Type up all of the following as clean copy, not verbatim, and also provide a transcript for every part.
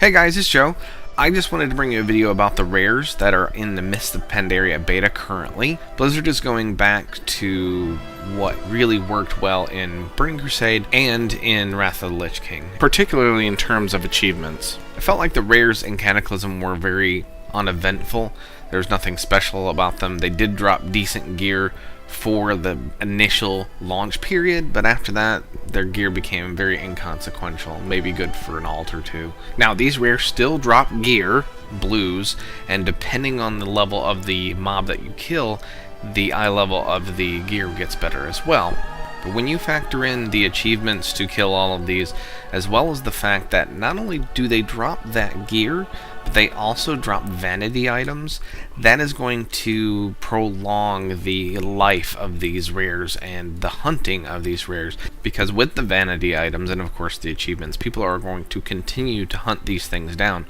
Hey guys, it's Joe. I just wanted to bring you a video about the rares that are in the Mists of Pandaria beta currently. Blizzard is going back to what really worked well in Burning Crusade and in Wrath of the Lich King, particularly in terms of achievements. I felt like the rares in Cataclysm were very uneventful. There's nothing special about them. They did drop decent gear for the initial launch period, but after that their gear became very inconsequential, maybe good for an alt or two. Now these rares still drop gear, blues, and depending on the level of the mob that you kill, the eye level of the gear gets better as well. But when you factor in the achievements to kill all of these, as well as the fact that not only do they drop that gear, but they also drop vanity items, that is going to prolong the life of these rares and the hunting of these rares. Because with the vanity items and of course the achievements, people are going to continue to hunt these things down.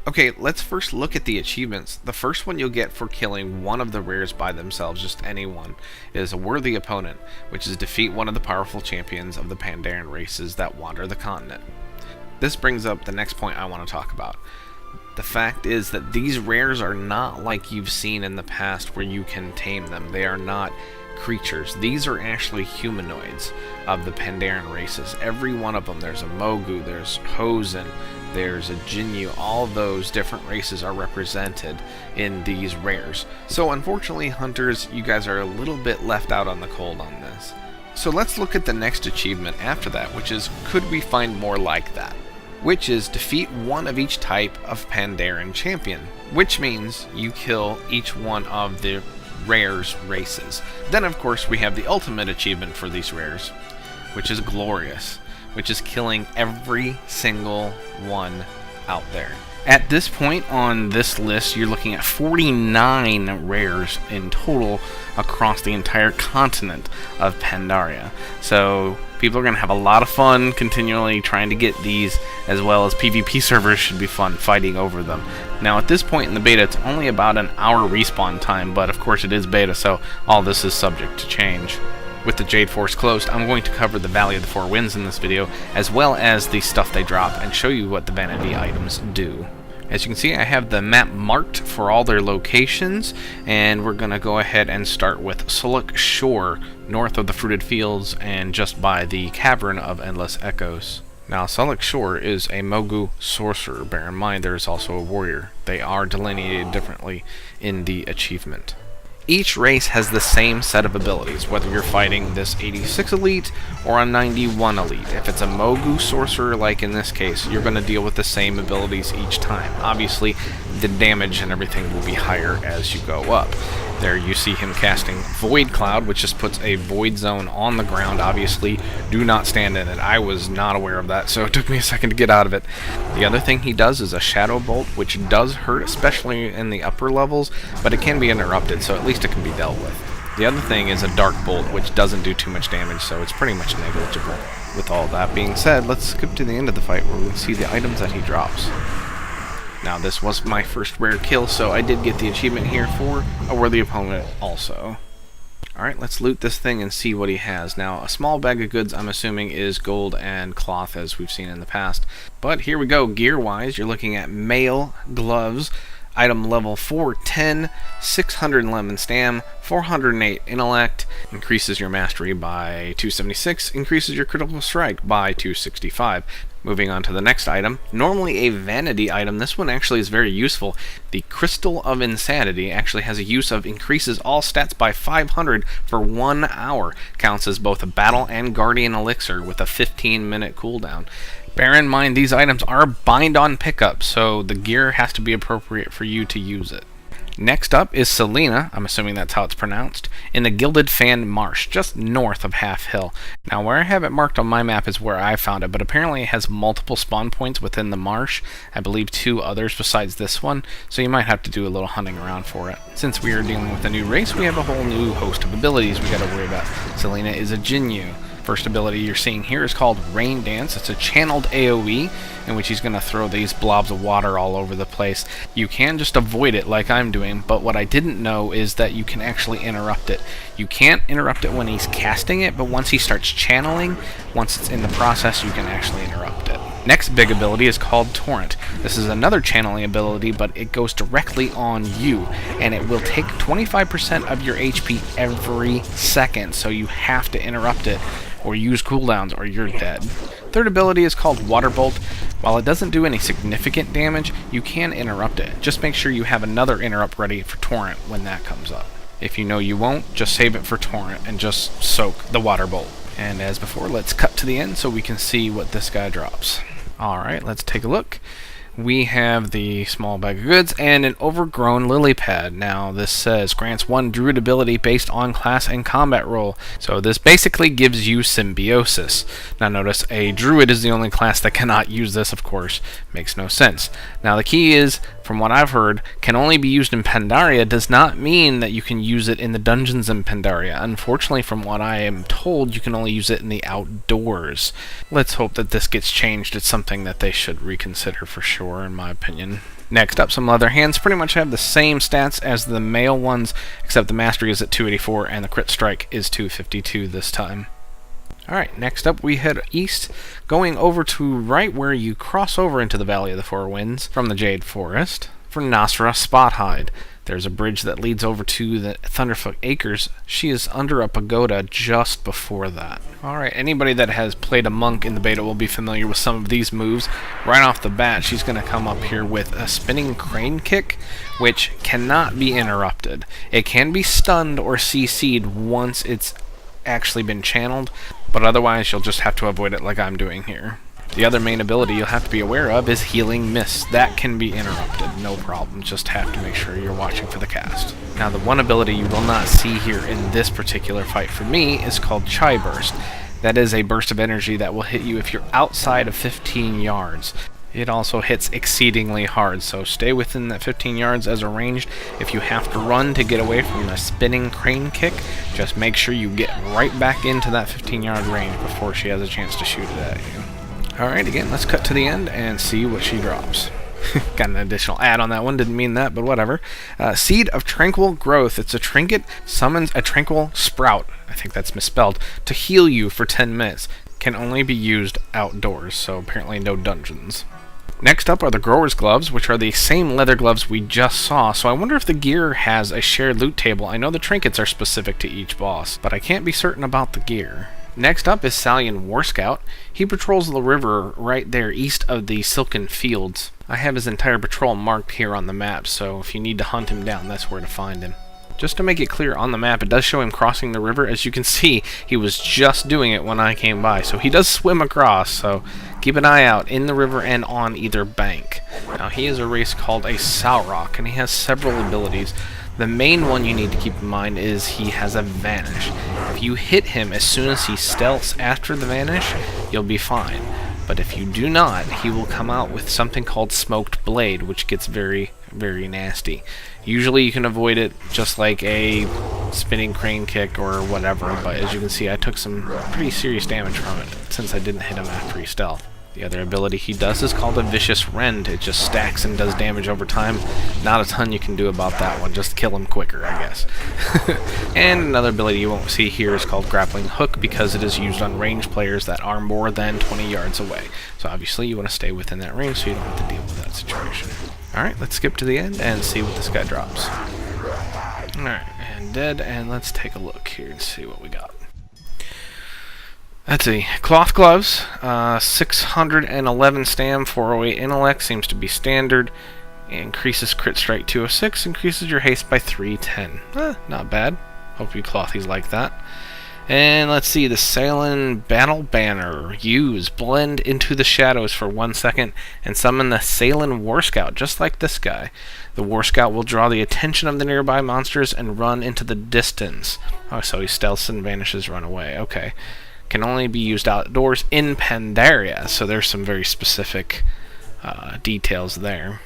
Okay, let's first look at the achievements. The first one you'll get for killing one of the rares by themselves, just any one, is a worthy opponent, which is defeat one of the powerful champions of the Pandarian races that wander the continent. This brings up the next point I want to talk about. The fact is that these rares are not like you've seen in the past where you can tame them. They are not creatures. These are actually humanoids of the Pandarian races. Every one of them. There's a Mogu, there's Hosen, there's a Jinyu. All those different races are represented in these rares. So unfortunately, hunters, you guys are a little bit left out on the cold on this. So let's look at the next achievement after that, which is, could we find more like that? Which is defeat one of each type of Pandarian champion, which means you kill each one of the rares races. Then of course we have the ultimate achievement for these rares, which is glorious, which is killing every single one out there. At this point on this list, you're looking at 49 rares in total across the entire continent of Pandaria. So people are going to have a lot of fun continually trying to get these, as well as PvP servers should be fun fighting over them. Now at this point in the beta, it's only about an hour respawn time, but of course it is beta, so all this is subject to change. With the Jade Forest closed, I'm going to cover the Valley of the Four Winds in this video, as well as the stuff they drop, and show you what the vanity items do. As you can see, I have the map marked for all their locations, and we're going to go ahead and start with Suluk Shore, north of the Fruited Fields and just by the Cavern of Endless Echoes. Now, Suluk Shore is a Mogu sorcerer. Bear in mind, there is also a warrior. They are delineated differently in the achievement. Each race has the same set of abilities, whether you're fighting this 86 elite or a 91 elite. If it's a Mogu sorcerer, like in this case, you're going to deal with the same abilities each time. Obviously, the damage and everything will be higher as you go up. There you see him casting Void Cloud, which just puts a void zone on the ground. Obviously, do not stand in it. I was not aware of that, so it took me a second to get out of it. The other thing he does is a Shadow Bolt, which does hurt, especially in the upper levels, but it can be interrupted, so at least it can be dealt with. The other thing is a Dark Bolt, which doesn't do too much damage, so it's pretty much negligible. With all that being said, let's skip to the end of the fight where we can see the items that he drops. Now this was my first rare kill, so I did get the achievement here for a worthy opponent also. Alright, let's loot this thing and see what he has. Now, a small bag of goods, I'm assuming, is gold and cloth, as we've seen in the past. But here we go, gear-wise, you're looking at mail gloves, item level 410, 600 lemon stam, 408 intellect, increases your mastery by 276, increases your critical strike by 265. Moving on to the next item, normally a vanity item, this one actually is very useful. The Crystal of Insanity actually has a use of increases all stats by 500 for 1 hour. Counts as both a battle and guardian elixir with a 15-minute cooldown. Bear in mind, these items are bind on pickup, so the gear has to be appropriate for you to use it. Next up is Selena, I'm assuming that's how it's pronounced, in the Gilded Fan Marsh, just north of Half Hill. Now, where I have it marked on my map is where I found it, but apparently it has multiple spawn points within the marsh. I believe 2 others besides this one, so you might have to do a little hunting around for it. Since we are dealing with a new race, we have a whole new host of abilities we gotta worry about. Selena is a Jinyu. First ability you're seeing here is called Rain Dance. It's a channeled AoE in which he's going to throw these blobs of water all over the place. You can just avoid it like I'm doing, but what I didn't know is that you can actually interrupt it. You can't interrupt it when he's casting it, but once he starts channeling, once it's in the process, you can actually interrupt it. Next big ability is called Torrent. This is another channeling ability, but it goes directly on you, and it will take 25% of your HP every second, so you have to interrupt it or use cooldowns or you're dead. Third ability is called Water Bolt. While it doesn't do any significant damage, you can interrupt it. Just make sure you have another interrupt ready for Torrent when that comes up. If you know you won't, just save it for Torrent and just soak the Water Bolt. And as before, let's cut to the end so we can see what this guy drops. Alright, let's take a look. We have the small bag of goods and an overgrown lily pad. Now this says grants 1 druid ability based on class and combat role. So this basically gives you symbiosis. Now notice a druid is the only class that cannot use this, of course. Makes no sense. Now the key is, from what I've heard, can only be used in Pandaria does not mean that you can use it in the dungeons in Pandaria. Unfortunately, from what I am told, you can only use it in the outdoors. Let's hope that this gets changed. It's something that they should reconsider for sure, in my opinion. Next up, some leather hands. Pretty much have the same stats as the male ones, except the mastery is at 284 and the crit strike is 252 this time. Alright, next up we head east, going over to right where you cross over into the Valley of the Four Winds from the Jade Forest for Nasra Spothide. There's a bridge that leads over to the Thunderfoot Acres. She is under a pagoda just before that. Alright, anybody that has played a monk in the beta will be familiar with some of these moves. Right off the bat, she's going to come up here with a spinning crane kick, which cannot be interrupted. It can be stunned or CC'd once it's actually been channeled, but otherwise you'll just have to avoid it like I'm doing here. The other main ability you'll have to be aware of is Healing Mist. That can be interrupted, no problem. Just have to make sure you're watching for the cast. Now the one ability you will not see here in this particular fight for me is called Chai Burst. That is a burst of energy that will hit you if you're outside of 15 yards. It also hits exceedingly hard, so stay within that 15 yards as a ranged. If you have to run to get away from the spinning crane kick, just make sure you get right back into that 15-yard range before she has a chance to shoot it at you. Alright, again, let's cut to the end and see what she drops. Got an additional ad on that one, didn't mean that, but whatever. Seed of Tranquil Growth. It's a trinket, summons a tranquil sprout, I think that's misspelled, to heal you for 10 minutes. Can only be used outdoors, so apparently no dungeons. Next up are the Grower's Gloves, which are the same leather gloves we just saw, so I wonder if the gear has a shared loot table. I know the trinkets are specific to each boss, but I can't be certain about the gear. Next up is Salian War Scout. He patrols the river right there east of the Silken Fields. I have his entire patrol marked here on the map, so if you need to hunt him down, that's where to find him. Just to make it clear on the map, it does show him crossing the river. As you can see, he was just doing it when I came by, so he does swim across, so keep an eye out in the river and on either bank. Now, he is a race called a Saurok, and he has several abilities. The main one you need to keep in mind is he has a Vanish. If you hit him as soon as he stealths after the Vanish, you'll be fine. But if you do not, he will come out with something called Smoked Blade, which gets very, very nasty. Usually you can avoid it just like a spinning crane kick or whatever, but as you can see I took some pretty serious damage from it since I didn't hit him after he stealth. The other ability he does is called a Vicious Rend. It just stacks and does damage over time. Not a ton you can do about that one, just kill him quicker, I guess. And another ability you won't see here is called Grappling Hook, because it is used on ranged players that are more than 20 yards away. So obviously you want to stay within that range so you don't have to deal with that situation. Alright, let's skip to the end and see what this guy drops. Alright, and dead, and let's take a look here and see what we got. Let's see. Cloth Gloves, 611 stam, 408 intellect, seems to be standard. Increases crit strike 206, increases your haste by 310. Not bad. Hope you clothies like that. And let's see, the Sailen Battle Banner. Use Blend into the shadows for 1 second and summon the Sailen War Scout, just like this guy. The War Scout will draw the attention of the nearby monsters and run into the distance. Oh, so he stealths and vanishes, run away. Okay. Can only be used outdoors in Pandaria, so there's some very specific details there.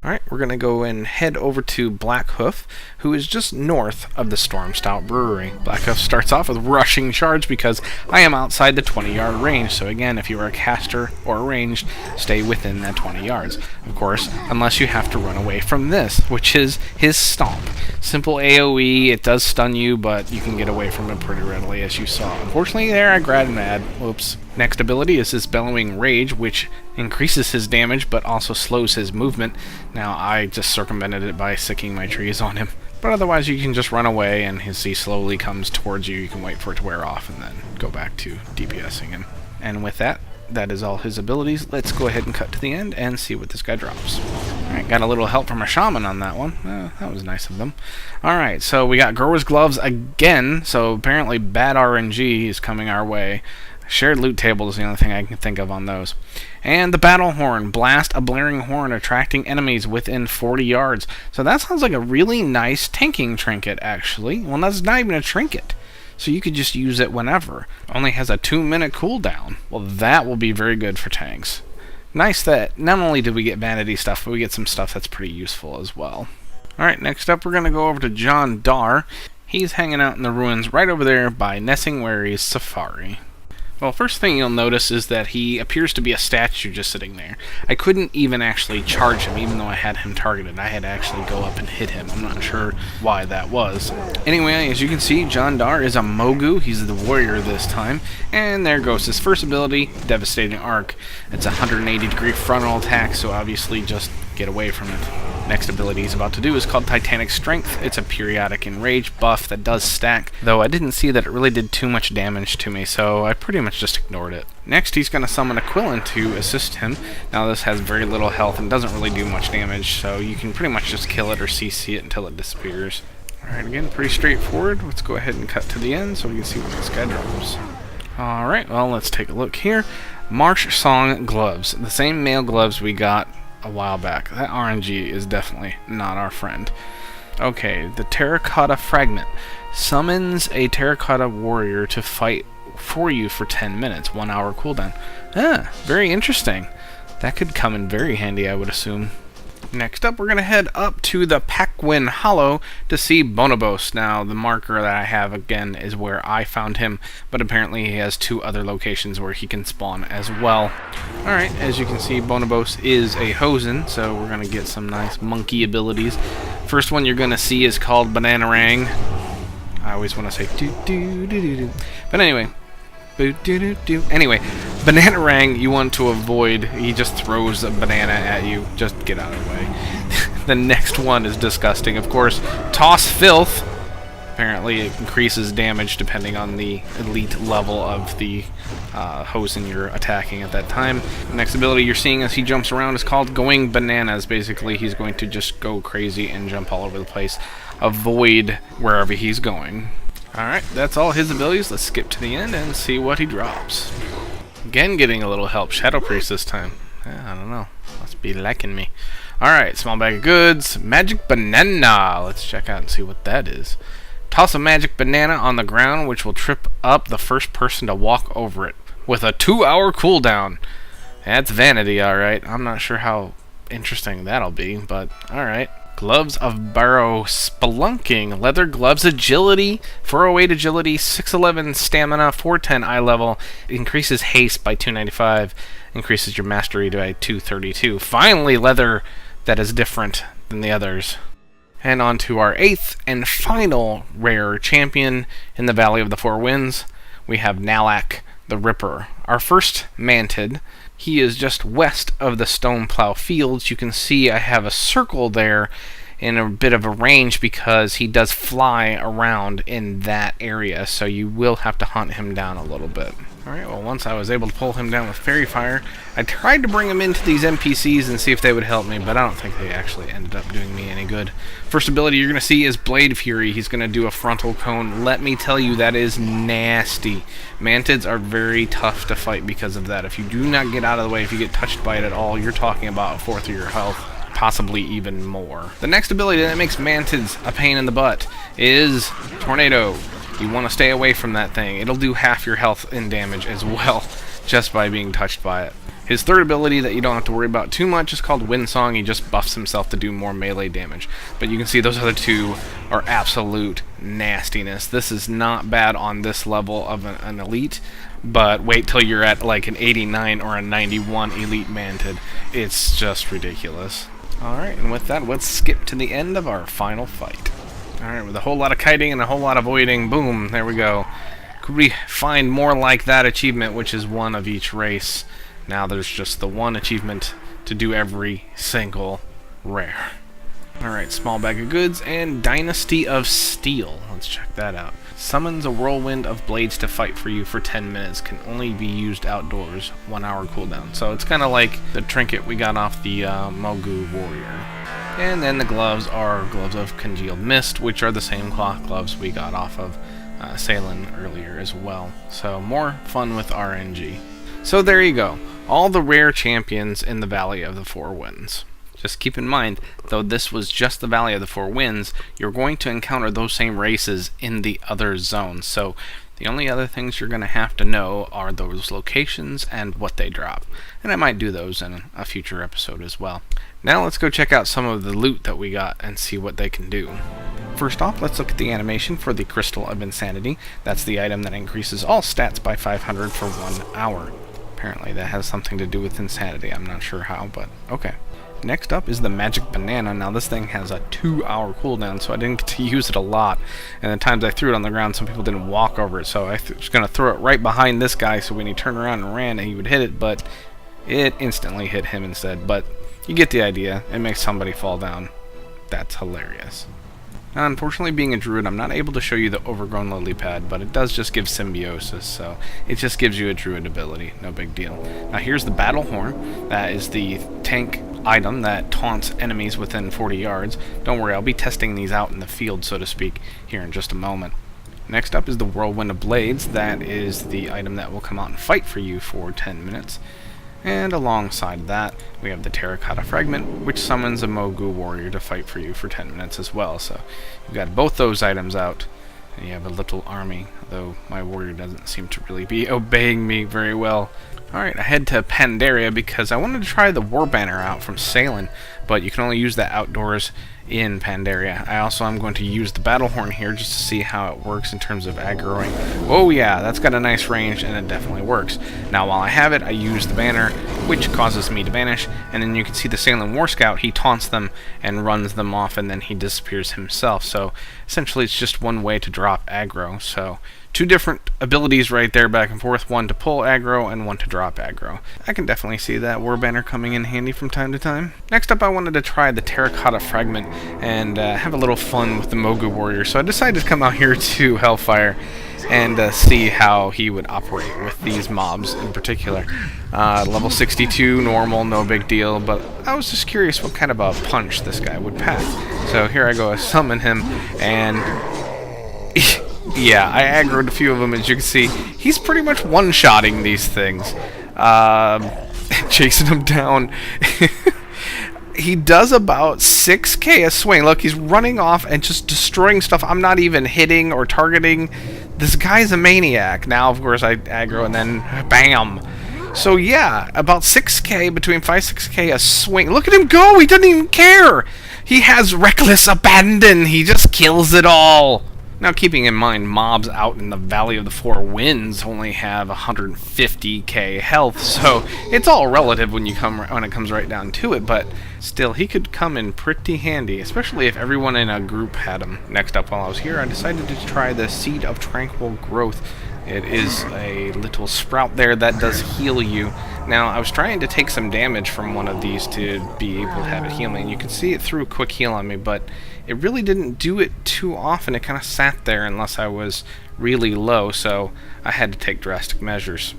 Alright, we're going to go and head over to Black Hoof, who is just north of the Storm Stout Brewery. Black Hoof starts off with rushing charge because I am outside the 20-yard range. So again, if you are a caster or a ranged, stay within that 20 yards. Of course, unless you have to run away from this, which is his Stomp. Simple AoE, it does stun you, but you can get away from it pretty readily, as you saw. Unfortunately, there I grabbed mad. Whoops. Next ability is his Bellowing Rage, which increases his damage, but also slows his movement. Now, I just circumvented it by sicking my trees on him. But otherwise, you can just run away, and as he slowly comes towards you, you can wait for it to wear off, and then go back to DPSing him. And with that, that is all his abilities. Let's go ahead and cut to the end and see what this guy drops. Alright, got a little help from a shaman on that one. That was nice of them. Alright, so we got Grower's Gloves again, so apparently bad RNG is coming our way. Shared loot table is the only thing I can think of on those. And the Battle Horn. Blast a blaring horn, attracting enemies within 40 yards. So that sounds like a really nice tanking trinket, actually. Well, that's not even a trinket. So you could just use it whenever. Only has a 2-minute cooldown. Well, that will be very good for tanks. Nice that not only did we get vanity stuff, but we get some stuff that's pretty useful as well. Alright, next up we're going to go over to John Dar. He's hanging out in the ruins right over there by Nessingwary's Safari. Well, first thing you'll notice is that he appears to be a statue just sitting there. I couldn't even actually charge him, even though I had him targeted. I had to actually go up and hit him. I'm not sure why that was. Anyway, as you can see, John Dar is a Mogu. He's the warrior this time. And there goes his first ability, Devastating Arc. It's a 180-degree frontal attack, so obviously just get away from it. Next ability he's about to do is called Titanic Strength. It's a periodic enrage buff that does stack, though I didn't see that it really did too much damage to me, so I pretty much just ignored it. Next, he's going to summon a Quillen to assist him. Now this has very little health and doesn't really do much damage, so you can pretty much just kill it or CC it until it disappears. Alright, again, pretty straightforward. Let's go ahead and cut to the end so we can see what this guy drops. Alright, well, let's take a look here. March Song Gloves. The same mail gloves we got a while back. That RNG is definitely not our friend. Okay, the Terracotta Fragment summons a Terracotta Warrior to fight for you for 10 minutes, 1 hour cooldown. Very interesting. That could come in very handy, I would assume. Next up, we're going to head up to the Pakwin Hollow to see Bonobos. Now, the marker that I have, again, is where I found him, but apparently he has 2 other locations where he can spawn as well. Alright, as you can see, Bonobos is a Hosen, so we're going to get some nice monkey abilities. First one you're going to see is called Bananarang. I always want to say do-do-do-do-do. But anyway, anyway, Bananarang you want to avoid. He just throws a banana at you. Just get out of the way. The next one is disgusting, of course. Toss Filth. Apparently it increases damage depending on the elite level of the Hosen you're attacking at that time. The next ability you're seeing as he jumps around is called Going Bananas. Basically, he's going to just go crazy and jump all over the place. Avoid wherever he's going. Alright, that's all his abilities. Let's skip to the end and see what he drops. Again, getting a little help. Shadow Priest this time. I don't know. Must be liking me. Alright, small bag of goods. Magic Banana. Let's check out and see what that is. Toss a magic banana on the ground, which will trip up the first person to walk over it, with a 2-hour cooldown. That's vanity, alright. I'm not sure how interesting that'll be, but alright. Gloves of Barrow Spelunking. Leather gloves, agility, 408 agility, 611 stamina, 410 eye level. Increases haste by 295. Increases your mastery by 232. Finally, leather that is different than the others. And on to our 8th and final rare champion in the Valley of the Four Winds. We have Nalak the Ripper. Our first Mantid. He is just west of the Stone Plow Fields. You can see I have a circle there in a bit of a range because he does fly around in that area, so you will have to hunt him down a little bit. Alright, well, once I was able to pull him down with Fairy Fire, I tried to bring him into these NPCs and see if they would help me, but I don't think they actually ended up doing me any good. First ability you're going to see is Blade Fury. He's going to do a frontal cone. Let me tell you, that is nasty. Mantids are very tough to fight because of that. If you do not get out of the way, if you get touched by it at all, you're talking about a fourth of your health. Possibly even more. The next ability that makes Mantids a pain in the butt is Tornado. You want to stay away from that thing. It'll do half your health in damage as well, just by being touched by it. His third ability that you don't have to worry about too much is called Wind Song. He just buffs himself to do more melee damage. But you can see those other two are absolute nastiness. This is not bad on this level of an elite, but wait till you're at like an 89 or a 91 elite Mantid. It's just ridiculous. Alright, and with that, let's skip to the end of our final fight. Alright, with a whole lot of kiting and a whole lot of avoiding, boom, there we go. Could we find more like that achievement, which is one of each race? Now there's just the one achievement to do every single rare. Alright, small bag of goods and Dynasty of Steel. Let's check that out. Summons a whirlwind of blades to fight for you for 10 minutes. Can only be used outdoors. 1 hour cooldown. So it's kind of like the trinket we got off the Mogu Warrior. And then the gloves are gloves of congealed mist, which are the same cloth gloves we got off of Salen earlier as well. So more fun with RNG. So there you go. All the rare champions in the Valley of the Four Winds. Just keep in mind, though this was just the Valley of the Four Winds, you're going to encounter those same races in the other zones. So the only other things you're going to have to know are those locations and what they drop. And I might do those in a future episode as well. Now let's go check out some of the loot that we got and see what they can do. First off, let's look at the animation for the Crystal of Insanity. That's the item that increases all stats by 500 for 1 hour. Apparently that has something to do with insanity. I'm not sure how, but okay. Next up is the Magic Banana. Now this thing has a 2-hour cooldown, so I didn't get to use it a lot. And the times I threw it on the ground, some people didn't walk over it, so I was going to throw it right behind this guy, so when he turned around and ran, he would hit it, but it instantly hit him instead. But you get the idea. It makes somebody fall down. That's hilarious. Now, unfortunately, being a druid, I'm not able to show you the overgrown lily pad, but it does just give symbiosis, so it just gives you a druid ability. No big deal. Now here's the battle horn. That is the tank item that taunts enemies within 40 yards. Don't worry, I'll be testing these out in the field, so to speak, here in just a moment. Next up is the Whirlwind of Blades. That is the item that will come out and fight for you for 10 minutes. And alongside that, we have the Terracotta Fragment, which summons a Mogu Warrior to fight for you for 10 minutes as well. So you've got both those items out, and you have a little army, though my warrior doesn't seem to really be obeying me very well. Alright, I head to Pandaria because I wanted to try the War Banner out from Salen, but you can only use that outdoors in Pandaria. I also am going to use the Battle Horn here just to see how it works in terms of aggroing. Oh yeah, that's got a nice range and it definitely works. Now while I have it, I use the banner, which causes me to vanish, and then you can see the Salen War Scout, he taunts them and runs them off, and then he disappears himself. So essentially it's just one way to drop aggro. So two different abilities right there back and forth, one to pull aggro and one to drop aggro. I can definitely see that War Banner coming in handy from time to time. Next up, I wanted to try the Terracotta Fragment and have a little fun with the Mogu Warrior, so I decided to come out here to Hellfire and see how he would operate with these mobs in particular. Level 62, normal, no big deal, but I was just curious what kind of a punch this guy would pack. So here I go, I summon him, and yeah, I aggroed a few of them, as you can see. He's pretty much one-shotting these things. Chasing them down. He does about 6k a swing. Look, he's running off and just destroying stuff I'm not even hitting or targeting. This guy's a maniac. Now, of course, I aggro and then bam. So yeah, about 6k, between 5-6k a swing. Look at him go! He doesn't even care! He has reckless abandon. He just kills it all. Now, keeping in mind, mobs out in the Valley of the Four Winds only have 150k health, so it's all relative when it comes right down to it, but still, he could come in pretty handy, especially if everyone in a group had him. Next up, while I was here, I decided to try the Seed of Tranquil Growth. It is a little sprout there that does heal you. Now, I was trying to take some damage from one of these to be able to have it heal me, and you can see it threw a quick heal on me, but it really didn't do it too often. It kind of sat there unless I was really low, so I had to take drastic measures.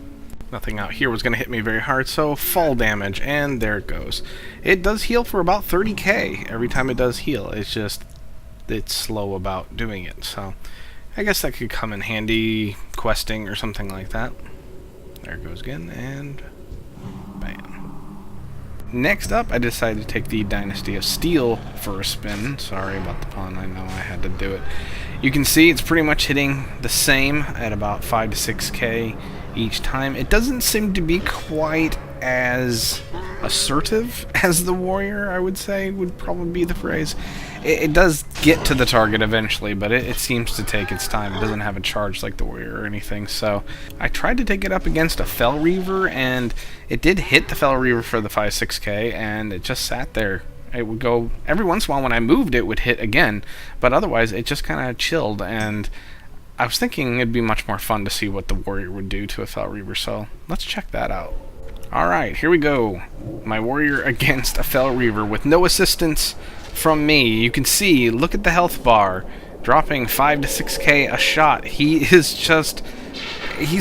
Nothing out here was going to hit me very hard, so fall damage, and there it goes. It does heal for about 30k every time it does heal. It's slow about doing it, so I guess that could come in handy questing or something like that. There it goes again, and bam. Next up, I decided to take the Dynasty of Steel for a spin. Sorry about the pun, I know I had to do it. You can see it's pretty much hitting the same at about 5 to 6k each time. It doesn't seem to be quite as assertive as the warrior, I would say, would probably be the phrase. It does get to the target eventually, but it seems to take its time. It doesn't have a charge like the warrior or anything, so I tried to take it up against a Fel Reaver, and it did hit the Fel Reaver for the 5-6k, and it just sat there. It would go, every once in a while when I moved it would hit again, but otherwise it just kind of chilled, and I was thinking it'd be much more fun to see what the warrior would do to a Fel Reaver, so let's check that out. Alright, here we go. My warrior against a Fel Reaver with no assistance from me. You can see, look at the health bar, dropping 5 to 6k a shot. He's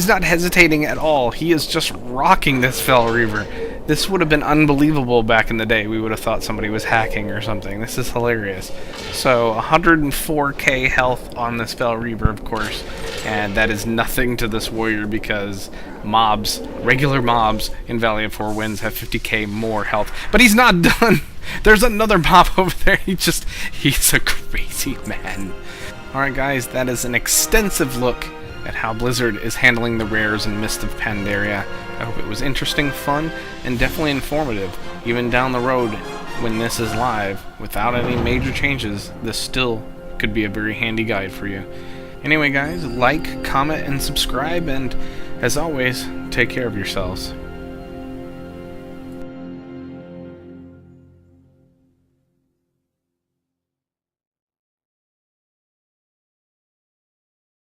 not hesitating at all. He is just rocking this Fel Reaver. This would have been unbelievable back in the day. We would have thought somebody was hacking or something. This is hilarious. So 104k health on this Fel Reaver, of course, and that is nothing to this warrior because mobs, regular mobs in Valley of Four Winds have 50k more health. But he's not done. There's another mob over there. He's a crazy man. Alright guys, that is an extensive look at how Blizzard is handling the rares in Mist of Pandaria. I hope it was interesting, fun, and definitely informative. Even down the road, when this is live, without any major changes, this still could be a very handy guide for you. Anyway guys, like, comment, and subscribe, and as always, take care of yourselves.